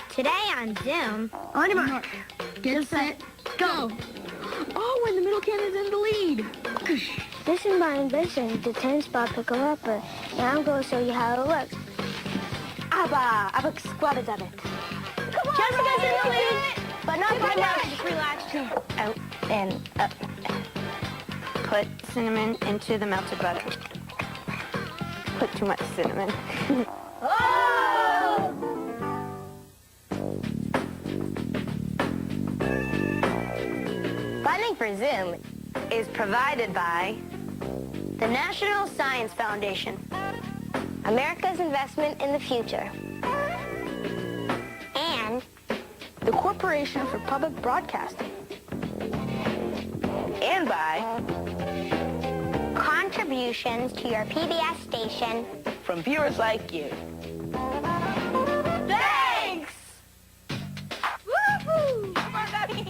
Today on Zoom. On your mark. Get set. Go. Oh, and the middle cannon's in the lead. This is my invention, the tennis ball pickle upper. And I'm going to show you how it works. Abba squatted at it. Come on, Jessica's in the lead, but not by much. Just relax. Out and up. Put cinnamon into the melted butter. Put too much cinnamon. Oh! Funding for Zoom is provided by the National Science Foundation, America's investment in the future, and the Corporation for Public Broadcasting, and by contributions to your PBS station from viewers like you. Thanks! Woohoo! Come on, Dubbi.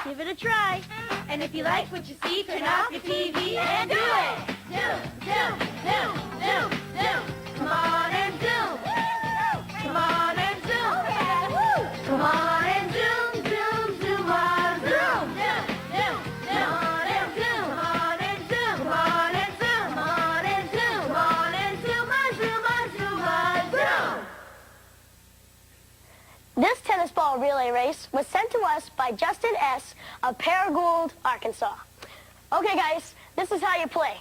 Give it a try. And if you like what you see, turn off your TV and do it. Zoom, zoom, zoom, zoom, zoom. Come on and zoom. Come on and zoom. Come on and zoom, zoom, zoom on zoom. Zoom, zoom, zoom on and zoom. Come on and zoom. Come on and zoom. Come on and zoom. Come on and zoom on zoom on zoom on zoom. This tennis ball relay race was sent to us by Justin S. of Paragould, Arkansas. Okay, guys, this is how you play.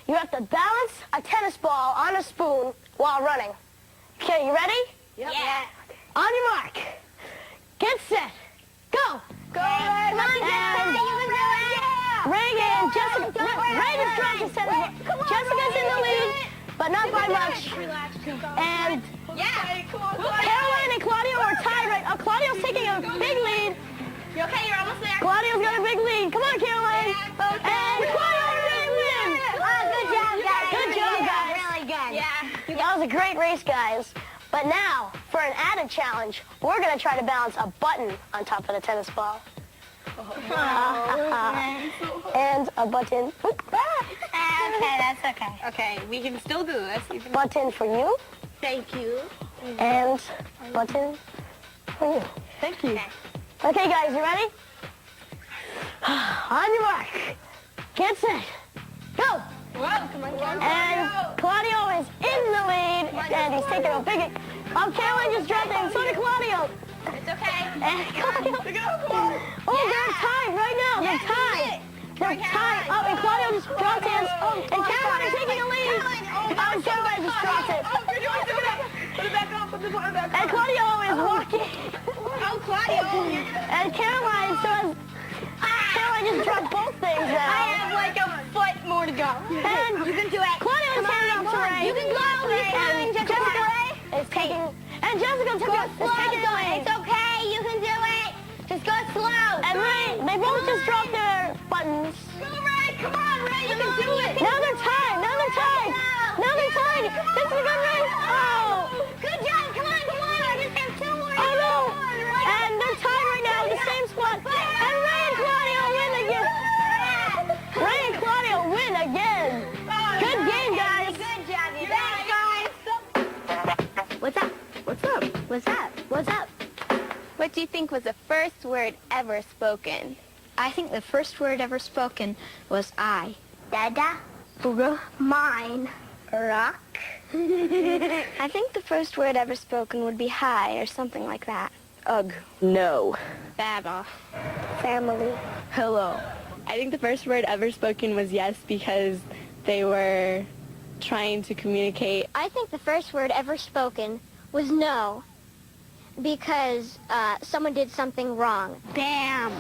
You have to balance a tennis ball on a spoon while running. Okay, you ready? Yep. Yeah. On your mark. Get set. Go. Go. Come on, Jessica. You can do it. Yeah. Reagan, Jessica. Reagan's trying to set it. Jessica's in the lead, but not by much. Relax. And Yeah. Come on, Caroline and Claudio are tied right. Claudio's taking a big lead. You okay? You're almost there. Claudio's got a big lead. Come on, Caroline. And Claudio's big win. Good job, guys. Good job, guys. Really good. Yeah. That was a great race, guys. But now, for an added challenge, we're going to try to balance a button on top of the tennis ball. And a button. Okay, that's okay. Okay, we can still do this. Button for you. Thank you. And button for you. Thank you. Okay, guys, you ready? On your mark. Get set. Go. Whoa, come on, And Claudio is in the lead, and he's taking a big... Oh, Caroline just dropped it, and so did Claudio. It's okay. And Claudio... Oh, they're tied right now. They're tied. They're tied. Oh, and Claudio just dropped his. And Caroline is taking the lead. Oh, and Caroline just dropped it. Put it back on. Put the button back on. And Claudio is walking. Oh, Claudio. And Caroline Caroline just dropped both things now. I have like a foot more to go. And you can do it. Claudio is handing off to Ray. You can go. And Jessica is taking... And Jessica is taking the lead. It's okay. You can do it. Just go slow. And Ray, they both just dropped their buttons. Go, Ray. Come on, Ray. You can do it. Now they're tied. Now they're tied. Now they're tied. This is a good race. Oh. Good job. Come on. Come on. I just have two more. Oh, no. And they're tied right now in the same spot. And Ray and Claudio win again. Ray and Claudio win again. Good game, guys. Good job, you guys. What's up? What's up? What's up? What's up? What do you think was the first word ever spoken? I think the first word ever spoken was I. Dada. Mine. Rock. I think the first word ever spoken would be hi or something like that. Ugh. No. Baba. Family. Hello. I think the first word ever spoken was yes because they were trying to communicate. I think the first word ever spoken was no, because someone did something wrong. Bam!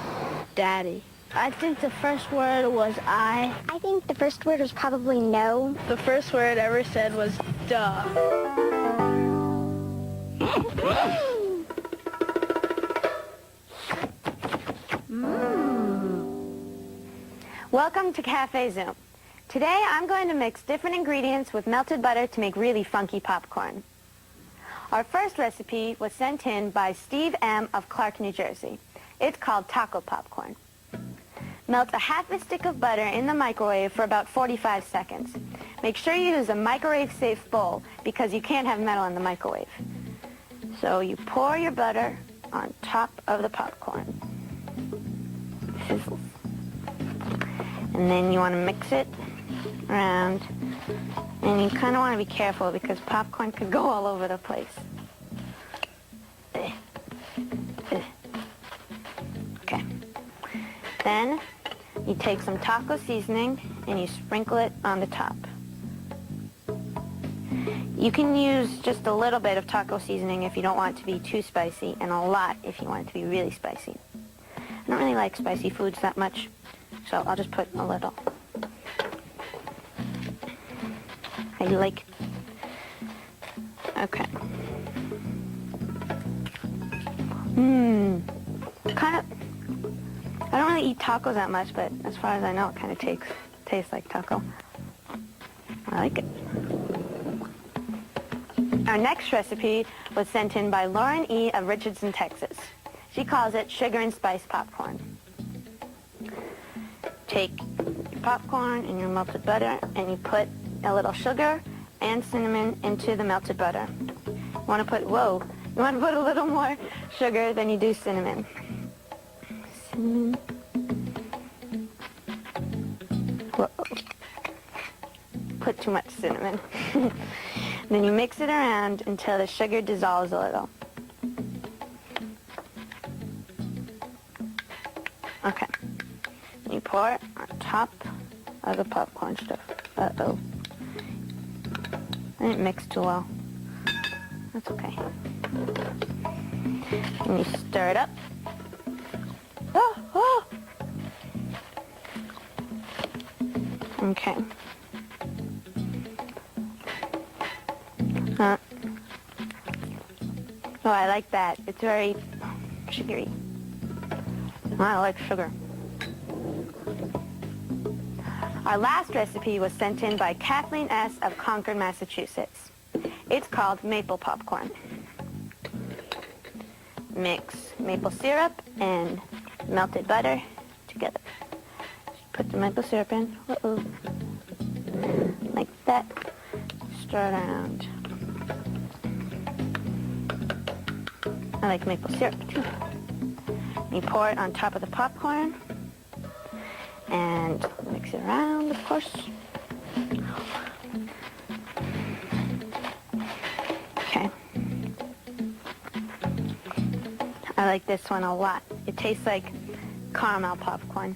Daddy. I think the first word was I. I think the first word was probably no. The first word ever said was duh. Welcome to Café Zoom. Today I'm going to mix different ingredients with melted butter to make really funky popcorn. Our first recipe was sent in by Steve M. of Clark, New Jersey. It's called taco popcorn. Melt a half a stick of butter in the microwave for about 45 seconds. Make sure you use a microwave-safe bowl because you can't have metal in the microwave. So you pour your butter on top of the popcorn. Sizzles. And then you want to mix it around. And you kind of want to be careful because popcorn could go all over the place. Okay. Then you take some taco seasoning and you sprinkle it on the top. You can use just a little bit of taco seasoning if you don't want it to be too spicy, and a lot if you want it to be really spicy. I don't really like spicy foods that much, so I'll just put a little. I like... Okay. Kind of... I don't really eat tacos that much, but as far as I know, it kind of tastes like taco. I like it. Our next recipe was sent in by Lauren E. of Richardson, Texas. She calls it sugar and spice popcorn. Take your popcorn and your melted butter, and you put a little sugar and cinnamon into the melted butter. You want to put a little more sugar than you do cinnamon. Cinnamon. Whoa. Put too much cinnamon. Then you mix it around until the sugar dissolves a little. Okay. And you pour it on top of the popcorn stuff. Uh-oh. I didn't mix too well. That's okay. And you stir it up. Oh! Okay. Oh, I like that. It's very sugary. I like sugar. Our last recipe was sent in by Kathleen S. of Concord, Massachusetts. It's called maple popcorn. Mix maple syrup and melted butter together. Put the maple syrup in. Uh-oh. Like that. Stir it around. I like maple syrup too. You pour it on top of the popcorn and mix it around, of course. Okay. I like this one a lot. It tastes like caramel popcorn.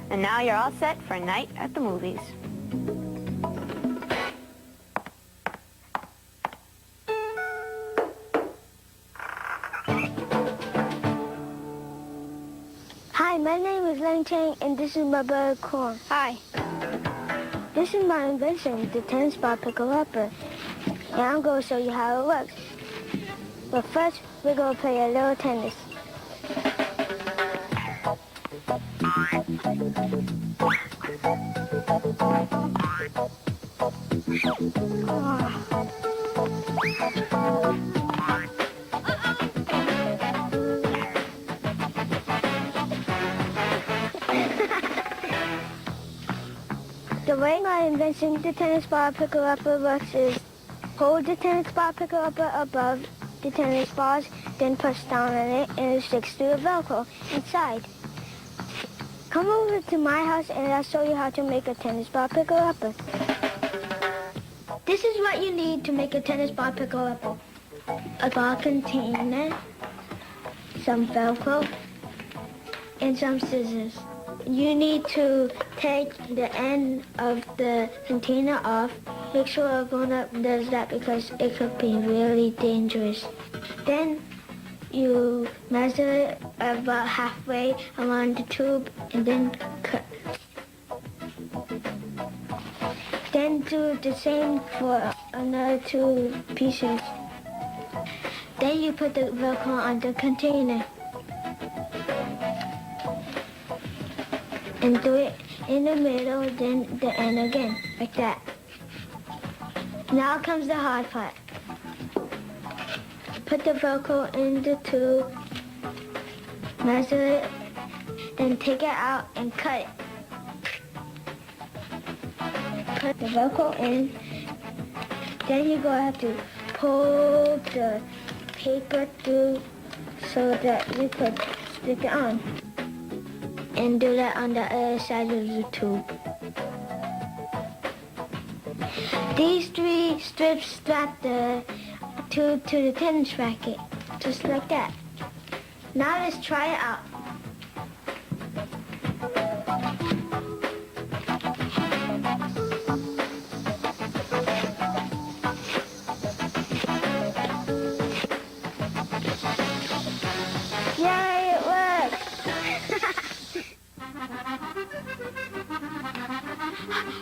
And now you're all set for a night at the movies. Hi, my name is Leang, and this is my brother Corn. Hi. This is my invention, the tennis ball pickle upper. And I'm going to show you how it works. But first, we're going to play a little tennis. The way my invention, the tennis ball pickle upper, works is hold the tennis ball pickle upper above the tennis balls, then push down on it, and it sticks to the Velcro inside. Come over to my house and I'll show you how to make a tennis ball pickle upper. This is what you need to make a tennis ball pickle upper. A ball container, some Velcro, and some scissors. You need to take the end of the container off make sure a grown-up does that because it could be really dangerous. Then you measure it about halfway around the tube and then cut. Then do the same for another 2 pieces. Then you put the Velcro on the container. And do it in the middle, then the end again, like that. Now comes the hard part. Put the Velcro in the tube, measure it, then take it out and cut it. Put the Velcro in, then you're going to have to pull the paper through so that you could stick it on. And do that on the other side of the tube. These 3 strips strap the tube to the tennis racket, just like that. Now let's try it out. Yay, it worked!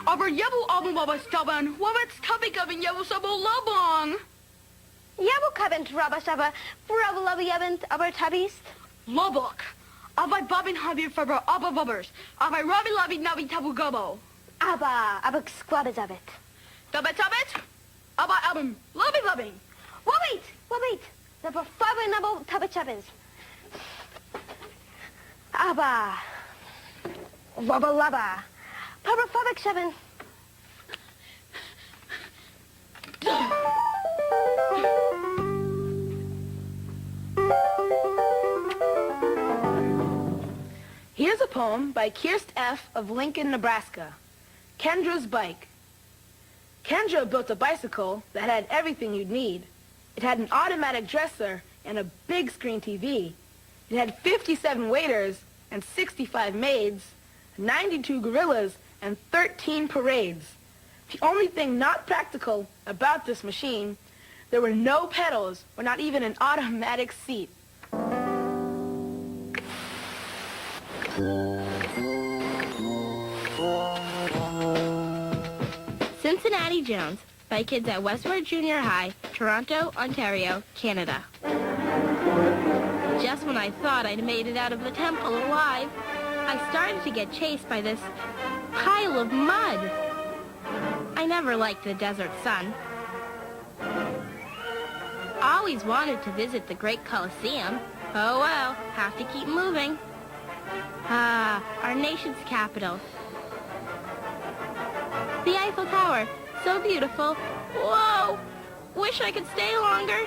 Aber jebel abend Baba stubborn. Wabits tubby govern jebel sabo labong. Yabu kabent rabasaba, Brabalabi yabent aber tabist. Lobok. Abai bobbin habir faber abba bubbers. Abai robby lobby navi tabu gobo. Aber squabazabit. Tabet tabet. Abai album. Lobby. Wabit. The faber nabo tabachabins. Aber Wabalaba. Papa Fabik 7. Here's a poem by Kirst F. of Lincoln, Nebraska. Kendra's Bike. Kendra built a bicycle that had everything you'd need. It had an automatic dresser and a big screen TV. It had 57 waiters and 65 maids, 92 gorillas, and 13 parades. The only thing not practical about this machine, there were no pedals or not even an automatic seat. Cincinnati Jones by kids at Westward Junior High, Toronto, Ontario, Canada. Just when I thought I'd made it out of the temple alive, I started to get chased by this pile of mud. I never liked the desert sun. Always wanted to visit the Great Colosseum. Oh well, have to keep moving. Our nation's capital. The Eiffel Tower, so beautiful. Whoa! Wish I could stay longer.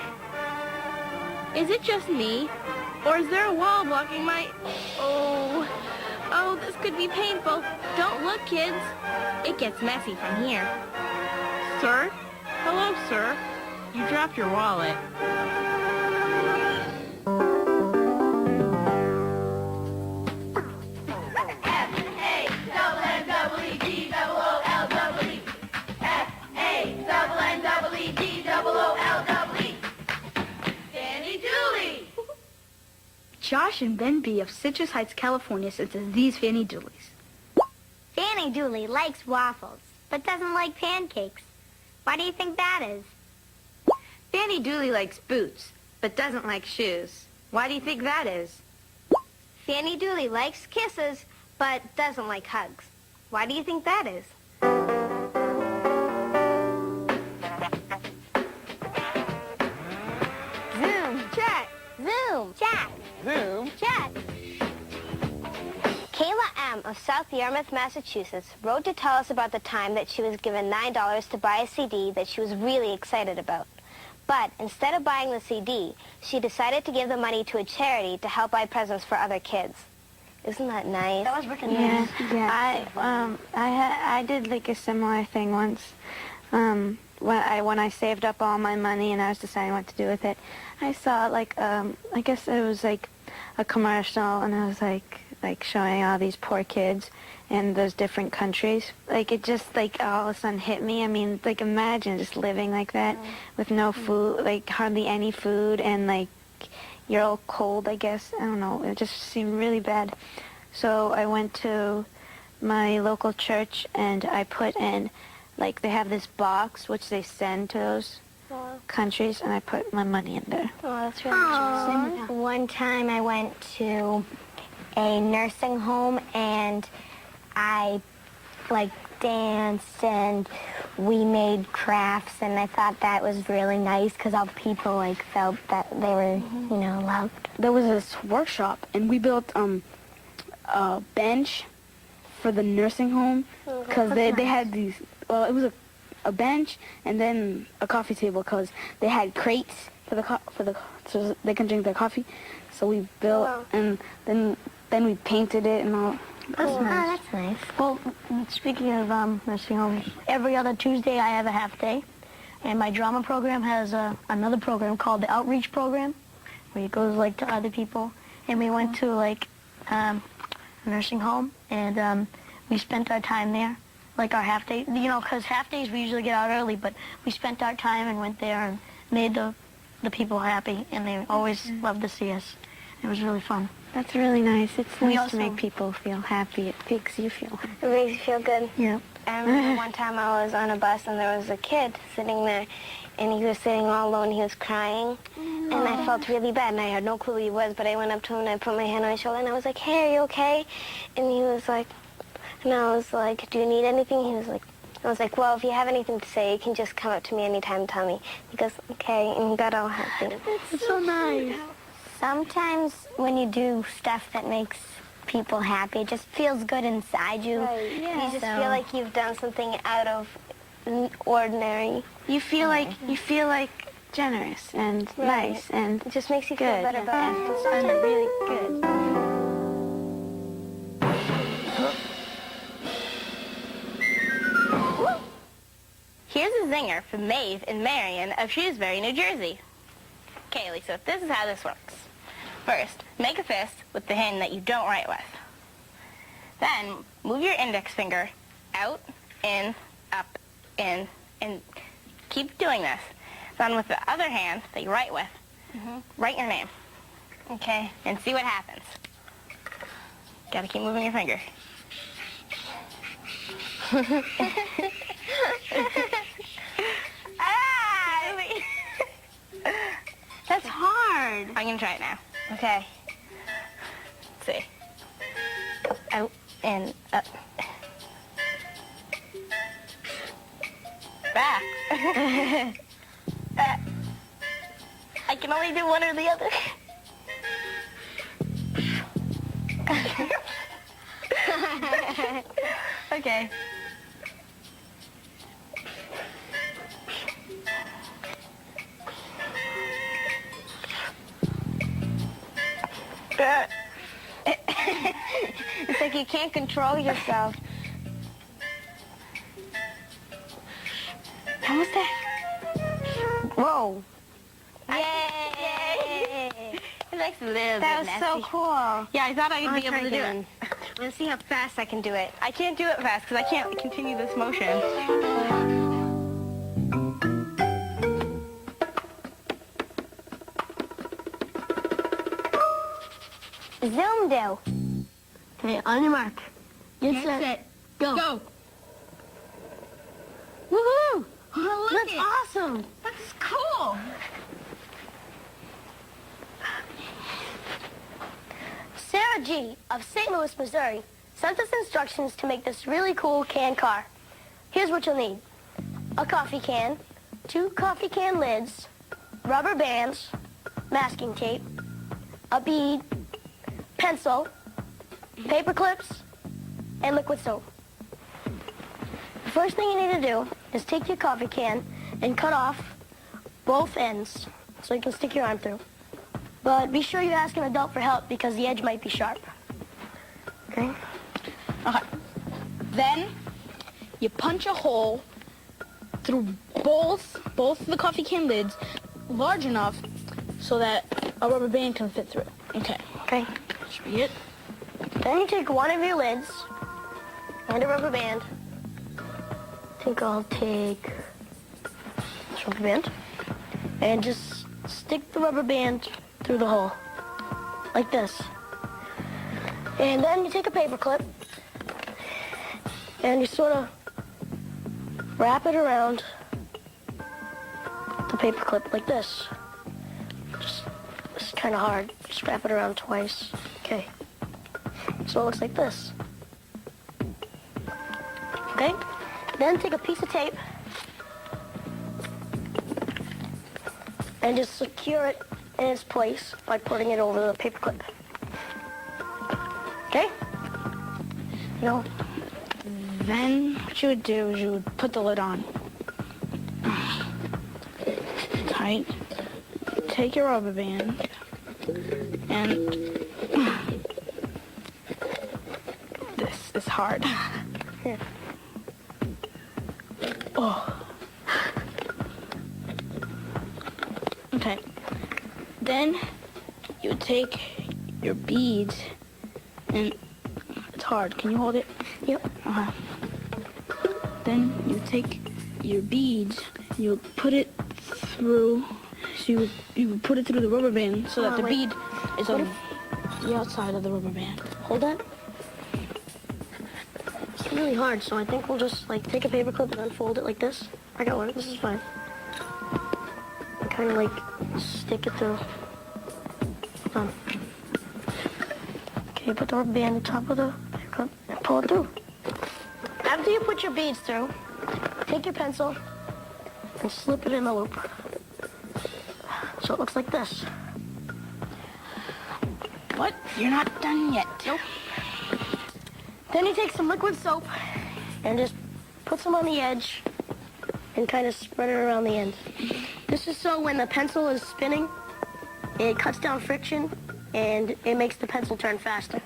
Is it just me? Or is there a wall blocking my... Oh, this could be painful. Don't look, kids. It gets messy from here. Sir? Hello, sir. You dropped your wallet. Josh and Ben B. of Citrus Heights, California sent us these Fannee Doolees. Fannee Doolee likes waffles, but doesn't like pancakes. Why do you think that is? Fannee Doolee likes boots, but doesn't like shoes. Why do you think that is? Fannee Doolee likes kisses, but doesn't like hugs. Why do you think that is? Zoom, chat. Zoom, chat. Zoom. Chat. Kayla M. of South Yarmouth, Massachusetts, wrote to tell us about the time that she was given $9 to buy a CD that she was really excited about. But instead of buying the CD, she decided to give the money to a charity to help buy presents for other kids. Isn't that nice? That was wicked nice. Yeah. I did like a similar thing once. When I saved up all my money and I was deciding what to do with it, I saw like I guess it was like a commercial, and I was like, like showing all these poor kids in those different countries. Like it just like all of a sudden hit me. I mean, like imagine just living like that with no food, like hardly any food, and like you're all cold, I guess. I don't know. It just seemed really bad. So I went to my local church and I put in, like they have this box which they send to those countries, and I put my money in there. Oh, that's really nice. One time I went to a nursing home and I like danced and we made crafts, and I thought that was really nice because all people like felt that they were, you know, loved. There was this workshop, and we built a bench for the nursing home because they had these. Well, it was a bench and then a coffee table because they had crates so they can drink their coffee. So we built and then we painted it and all. That's nice. Oh, that's nice. Well, speaking of nursing homes, every other Tuesday I have a half day, and my drama program has another program called the Outreach Program, where it goes like to other people. And we went to like a nursing home, and we spent our time there, like our half day. You know, because half days we usually get out early, but we spent our time and went there and made the people happy, and they always loved to see us. It was really fun. That's really nice. It's nice also to make people feel happy. It makes you feel happy. It makes you feel good. Yeah. I remember one time I was on a bus and there was a kid sitting there, and he was sitting all alone. He was crying, and I felt really bad, and I had no clue who he was, but I went up to him and I put my hand on his shoulder and I was like, "Hey, are you okay?" And he was like, and I was like, "Do you need anything?" He was like, I was like, "Well, if you have anything to say, you can just come up to me anytime and tell me." He goes, "Okay," and he got all happy. It's so nice. Sometimes when you do stuff that makes people happy, it just feels good inside you. Right, yeah. You just feel like you've done something out of ordinary. You feel like generous and nice and It just makes you feel good. better about and, yourself. and really good. Here's a zinger from Maeve and Marion of Shrewsbury, New Jersey. Okay, Lisa, this is how this works. First, make a fist with the hand that you don't write with. Then, move your index finger out, in, up, in, and keep doing this. Then with the other hand that you write with, write your name. Okay, and see what happens. Gotta keep moving your finger. That's hard. I'm gonna try it now. Okay. Let's see. Out and up. Back. I can only do one or the other. Okay. It's like you can't control yourself. How was that? Whoa. Yay! It makes a little That bit was messy. so cool. Yeah, I thought I'd be able to do again. it. Let's see how fast I can do it. I can't do it fast because I can't continue this motion. Zoom do. Okay, on your mark. Get set. Go. Go. Woohoo! Oh, look That's awesome. That's cool. Sarah G. of St. Louis, Missouri, sent us instructions to make this really cool can car. Here's what you'll need. A coffee can, 2 coffee can lids, rubber bands, masking tape, a bead, pencil, paper clips, and liquid soap. The first thing you need to do is take your coffee can and cut off both ends so you can stick your arm through. But be sure you ask an adult for help because the edge might be sharp. Okay? Okay. Then you punch a hole through both the coffee can lids large enough so that a rubber band can fit through. Okay. Okay. Should be it. Then you take one of your lids and a rubber band. I think I'll take this rubber band and just stick the rubber band through the hole, like this. And then you take a paper clip and you sort of wrap it around the paper clip like this. This is kind of hard. Just wrap it around twice. Okay. So it looks like this. Okay? Then take a piece of tape and just secure it in its place by putting it over the paper clip. Okay? No. Then what you would do is you would put the lid on. Tight. Take your rubber band and this is hard. Here. Oh. Okay. Then you take your beads and it's hard. Can you hold it? Yep. Then you take your beads, you put it through, so you would put it through the rubber band so that the bead is on the outside of the rubber band. Hold that. It's really hard, so I think we'll just like take a paper clip and unfold it like this. I got one. This is fine. And kind of like stick it through. Hold on. Okay, put the rubber band on top of the paper clip and pull it through. After you put your beads through, take your pencil and slip it in the loop. So it looks like this. What? You're not done yet. Nope. Then you take some liquid soap and just put some on the edge and kind of spread it around the end. This is so when the pencil is spinning, it cuts down friction and it makes the pencil turn faster.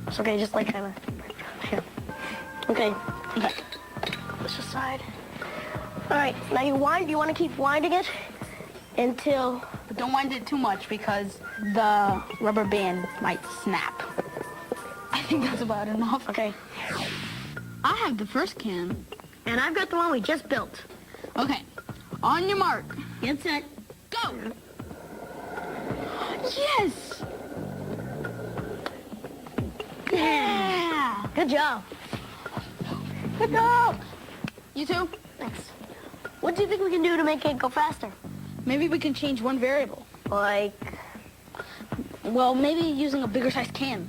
It's okay, just like kind of here. Okay. This aside. All right, now you wind. You want to keep winding it until. But don't wind it too much because the rubber band might snap. I think that's about enough. Okay. I have the first can. And I've got the one we just built. Okay. On your mark. Get set. Go. Yes. Yeah. Good job. Good job. You too? Thanks. What do you think we can do to make it go faster? Maybe we can change one variable. Like, Well, maybe using a bigger size can.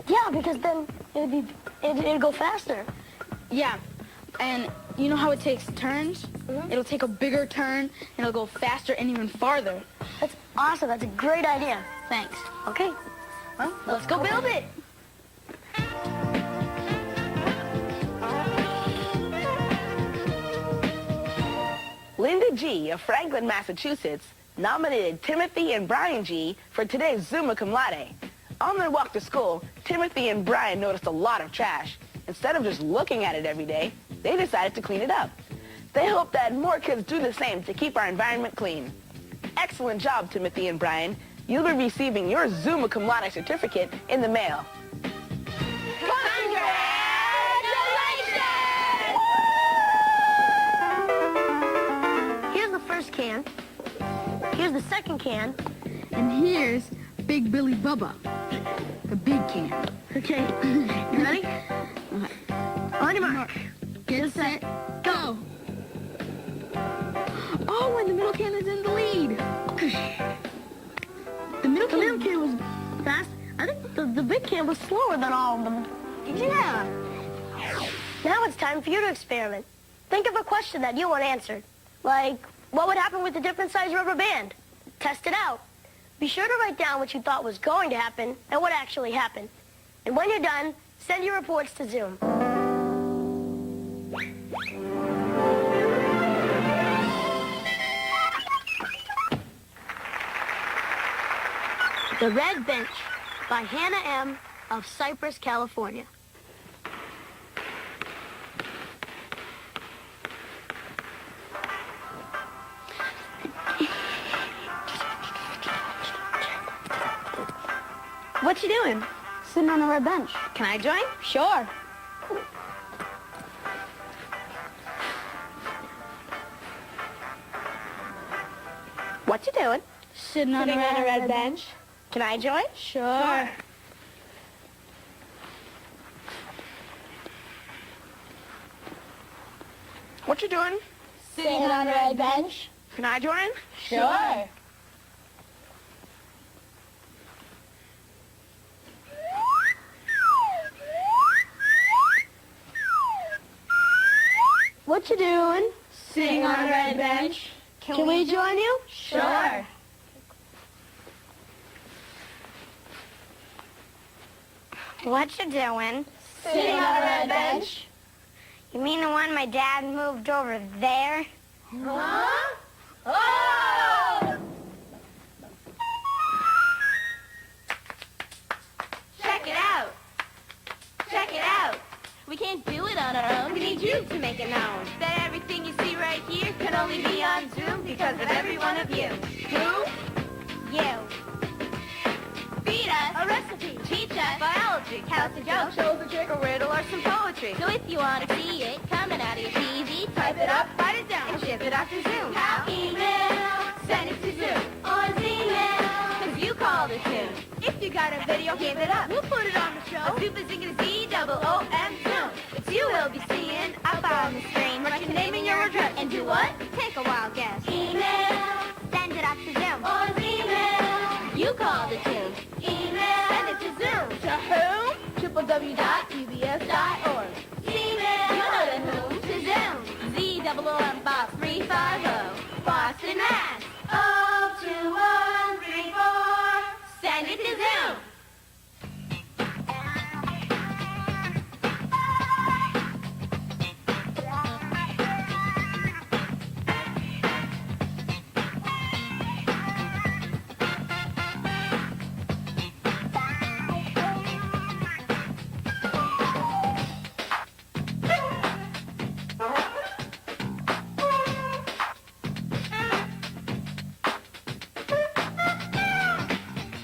yeah, because then it'd go faster. Yeah. And you know how it takes turns? Mhm. It'll take a bigger turn and it'll go faster and even farther. That's awesome. That's a great idea. Thanks. Okay. Well, let's go build it. Linda G. of Franklin, Massachusetts, nominated Timothy and Brian G. for today's Zoom-a-Cum Laude. On their walk to school, Timothy and Brian noticed a lot of trash. Instead of just looking at it every day, they decided to clean it up. They hope that more kids do the same to keep our environment clean. Excellent job, Timothy and Brian. You'll be receiving your Zoom-a-Cum Laude certificate in the mail. Here's the first can. Here's the second can. And here's Big Billy Bubba, the big can. Okay. You ready? On your mark. Get set, go. Oh, and the middle can is in the lead. The middle The middle can was fast. I think the big can was slower than all of them. Yeah. Now it's time for you to experiment. Think of a question that you want answered. Like, what would happen with the different size rubber band? Test it out. Be sure to write down what you thought was going to happen and what actually happened. And when you're done, send your reports to Zoom. The Red Bench by Hannah M. of Cypress, California. What you doing? Sitting on a red bench. Can I join? Sure. What you doing? Sitting on a red bench. Can I join? Sure. What you doing? Sitting on a red bench. Can I join? Sure. What you doing? Sitting on a red bench. Can we join you? Sure. What you doing? Sitting on a red bench. You mean the one my dad moved over there? Huh? Oh! Check it out. Check it out. We can't do it on our own. We need you to make it known that everything you see right here can only be on Zoom because of every one of you. Who? You. Feed us a recipe. Teach us Biology, how to joke. show the trick, a riddle, or some poetry. So if you want to see it coming out of your TV, Type it up, write it down, and ship it off to Zoom. How? Email, send it to Zoom. or email. Cause you called it tune. If you got a video, give it up. We'll put it on the A show. Zoop is Zinger, ZOOM. It's you will be seeing up on the screen. Write your name and your address. And do what? Take a wild guess. Email Send it up to Zoom. or email. You call the tune. Email. Send it to Zoom. To whom? www.ubs.org. Email. You know the whom. To Zoom. ZOOM Box 350. Boston, Mass. 02134. Send it to Zoom.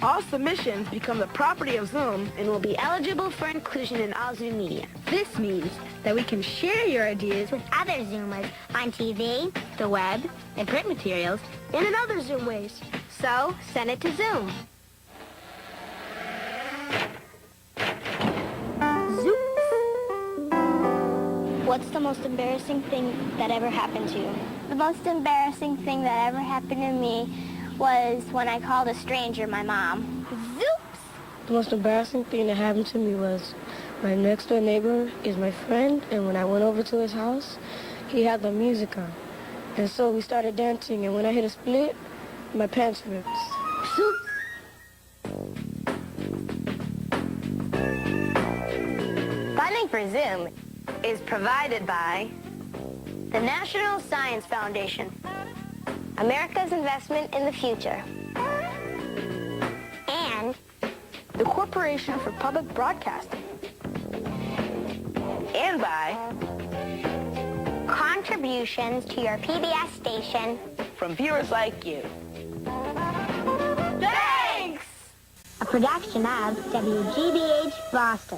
All submissions become the property of Zoom And will be eligible for inclusion in all Zoom media. This means that we can share your ideas with Other Zoomers on TV. the web and print materials And in other Zoom ways. So, send it to Zoom. What's the most embarrassing thing that ever happened to you? The most embarrassing thing that ever happened to me was when I called a stranger my mom. Zoops! The most embarrassing thing that happened to me was my next door neighbor is my friend, and when I went over to his house, he had the music on. And so we started dancing, and when I hit a split, my pants ripped. Funding for Zoom is provided by The National Science Foundation. America's investment in the future. And The Corporation for Public Broadcasting. and by contributions to your PBS station. from viewers like you. Thanks! A production of WGBH Boston.